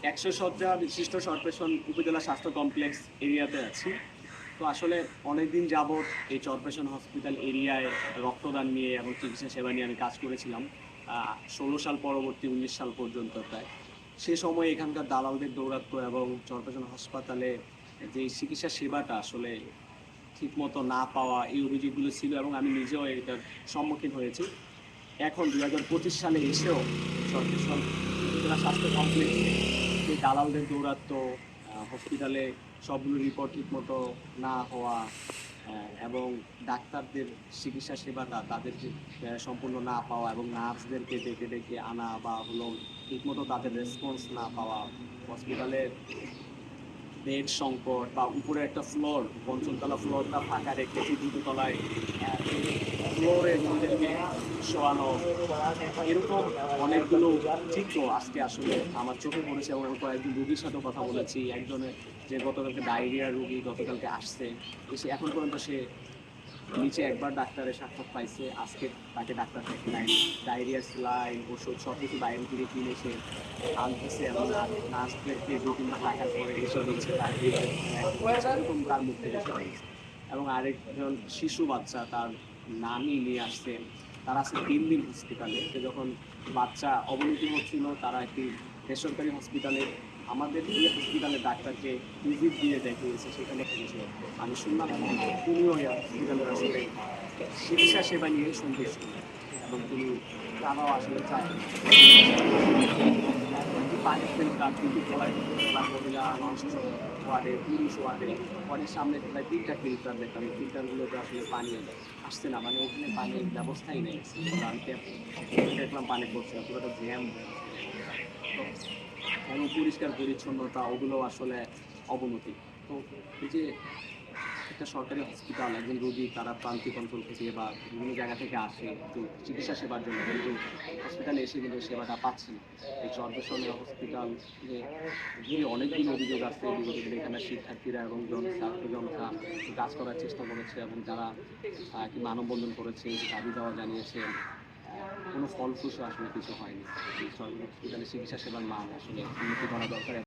100 শয্যা বিশিষ্ট চরপেশন উপজেলা স্বাস্থ্য কমপ্লেক্স এরিয়াতে আছি। তো আসলে অনেকদিন যাবৎ এই চরপেশন হসপিটাল এরিয়ায় রক্তদান নিয়ে এবং চিকিৎসা সেবা নিয়ে আমি কাজ করেছিলাম। 16 সাল পরবর্তী 19 সাল পর্যন্ত প্রায়। সে সময় এখানকার দালালদের দৌরাত্ম্য এবং চরপেশন হাসপাতালে যে চিকিৎসা সেবাটা আসলে ঠিকমতো না পাওয়া, এই অভিযোগগুলো ছিল এবং আমি নিজেও এটার সম্মুখীন হয়েছি। এখন 2025 সালে এসেও চরপেশন উপজেলা স্বাস্থ্য কমপ্লেক্সে এই দালালদের দৌরাত্ম্য, হসপিটালে সবগুলো রিপোর্ট ঠিকমতো না হওয়া, এবং ডাক্তারদের চিকিৎসা সেবাটা তাদেরকে সম্পূর্ণ না পাওয়া এবং নার্সদেরকে ডেকে ডেকে আনা বা হলো ঠিকমতো তাদের রেসপন্স না পাওয়া, হসপিটালের বেড সংকট বা উপরে একটা ফ্লোর, পঞ্চমতলা ফ্লোরটা ফাঁকা রেখে চতুর্থ তলায় ফ্লোরে নিজেদেরকে শোয়ানো, এরকম অনেকগুলো চিত্র আজকে আসলে আমার চোখে পড়েছে এবং আমি কয়েকজন রুগীর সাথেও কথা বলেছি। একজনের যে গতকালকে ডায়রিয়ার রুগী গতকালকে আসছে, এসে এখন পর্যন্ত সে নিচে একবার ডাক্তারের সাক্ষাৎ পাইছে, আজকে তাকে ডাক্তার থেকে ডায়রিয়ার স্যালাইন ওষুধ সব কিছু বাইরে থেকে কিনে সে আনতেছে এবং নার্সদেরকে 2-3 বার টাকার পরে এসে দিচ্ছে এরকম তার মুখ থেকে শুনেছে। এবং আরেকজন শিশু বাচ্চা তার নানি নিয়ে আসছে, তারা আজকে 3 দিন হসপিটালে। যখন বাচ্চা অবনতি হচ্ছিল তারা একটি বেসরকারি হসপিটালে আমাদের এই হসপিটালের ডাক্তারকে ভিজিট দিয়ে দেখিয়েছে, সেখানে এসে আমি শুনলাম তিনিও এই হসপিটালের আসলে চিকিৎসা সেবা নিয়ে সন্তুষ্ট এবং তিনি তারাও আসলে চায় পানির ফিল্টার কিন্তু খোলায় মহিলা মানুষ ওয়ার্ডে, পুরুষ ওয়ার্ডে, ওয়ার্ডের সামনে প্রায় 3টা ফিল্টার দেখলাম। এই ফিল্টারগুলোতে আসলে পানি আসছে না, মানে ওখানে পানির ব্যবস্থাই নেই। আমি দেখলাম পানি পড়ছে না, পুরোটা জ্যাম। এবং পরিষ্কার পরিচ্ছন্নতা ওগুলো আসলে অবনতি। তো এই যে একটা সরকারি হসপিটাল, একজন রোগী তারা প্রান্তিক অঞ্চল থেকে বা বিভিন্ন জায়গা থেকে আসে একটু চিকিৎসা সেবার জন্য, কিন্তু হসপিটালে এসে কিন্তু সেবাটা পাচ্ছে না। এই চরপেশনের হসপিটাল ঘিরে অনেকগুলো অভিযোগ আছে বিগত দিনে। এখানে শিক্ষার্থীরা এবং ছাত্র জনতা কাজ করার চেষ্টা করেছে এবং যারা কি মানববন্ধন করেছে, দাবি দেওয়া জানিয়েছে, কোনো ফলপ্রসূ আসলে কিছু হয়নি। এই হসপিটালে চিকিৎসা সেবার মান আসলে উন্নতি করা দরকার।